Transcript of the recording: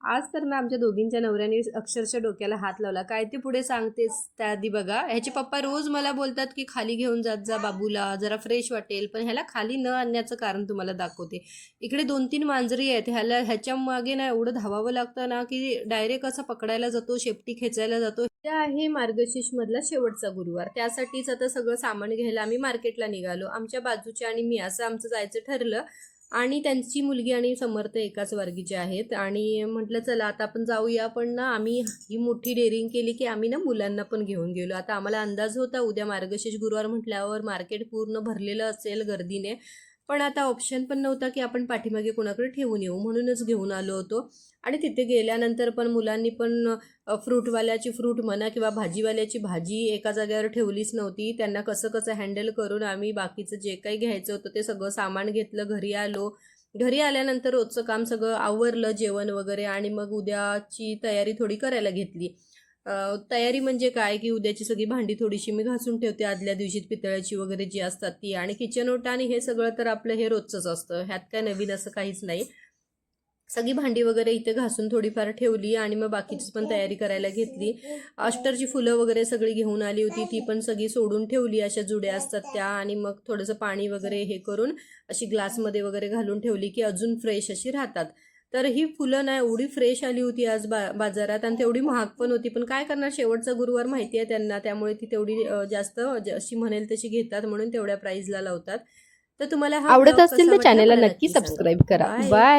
आज तर ना आमच्या दोघींच्या नवऱ्याने अक्षरशः डोक्याला हात लावला. काय ते पुढे सांगतेस त्याआधी बघा, ह्याचे पप्पा रोज मला बोलतात की खाली घेऊन जात जा बाबूला, जरा फ्रेश वाटेल. पण ह्याला खाली न आणण्याचं कारण तुम्हाला दाखवते. इकडे 2-3 मांजरी आहेत. ह्याच्या मागे ना एवढं धावावं लागतं ना की डायरेक्ट असं पकडायला जातो, शेपटी खेचायला जातो. त्या आहे मार्गशीर्ष मधला शेवटचा गुरुवार. त्यासाठीच आता सगळं सामान घ्यायला आम्ही मार्केटला निघालो. आमच्या बाजूच्या आणि मी असं आमचं जायचं ठरलं. आणि त्यांची मुलगी आणि समर्थ एकाच वर्गीचे आहेत आणि म्हटलं चला आता आपण जाऊया. पण ना आम्ही ही मोठी डेअरिंग केली की आम्ही ना मुलांना पण घेऊन गेलो. आता आम्हाला अंदाज होता उद्या मार्गशीर्ष गुरुवार म्हटल्यावर मार्केट पूर्ण भरलेलं असेल गर्दीने. पण आता ऑप्शन पण नव्हता की आपण पाठीमागे कोणाकडे ठेवून येऊ, म्हणूनच घेऊन आलो होतो. आणि तिथे गेल्यानंतर पण मुलांनी पण फ्रूटवाल्याची फ्रूट म्हणा किंवा भाजीवाल्याची भाजी एका जागेवर ठेवलीच नव्हती. त्यांना कसं कसं हँडल करून आम्ही बाकीचं जे काही घ्यायचं होतं ते सगळं सामान घेतलं, घरी आलो. घरी आल्यानंतर रोजचं काम सगळं आवरलं, जेवण वगैरे. आणि मग उद्याची तयारी थोडी करायला घेतली. तयारी म्हणजे काय की उद्याची सगळी भांडी थोडीशी मी घासून ठेवते आदल्या दिवशी, पितळ्याची वगैरे जी असतात ती. आणि किचन ओटा आणि हे सगळं तर आपलं हे रोजचंच असतं, ह्यात काय नवीन असं काहीच नाही. सगळी भांडी वगैरे इथे घासून थोडीफार ठेवली आणि मग बाकीची पण तयारी करायला घेतली. अष्टरची फुलं वगैरे सगळी घेऊन आली होती, ती पण सगळी सोडून ठेवली, अशा जुड्या असतात त्या. आणि मग थोडंसं पाणी वगैरे हे करून अशी ग्लासमध्ये वगैरे घालून ठेवली की अजून फ्रेश अशी राहतात. तर ही फुलं ना एवढी फ्रेश आली होती आज बाजारात, आणि तेवढी महाग पण होती. पण काय करणार, शेवटचा गुरुवार माहिती आहे त्यांना, त्यामुळे ती तेवढी जास्त अशी म्हणेल तशी घेतात, म्हणून तेवढ्या प्राईजला लावतात. तर तुम्हाला हा आवडत ब्लॉग असतील कसा तर वाटला चॅनलला मला नक्की नक्की सांगा. सबस्क्राईब करा. बाय. बाय.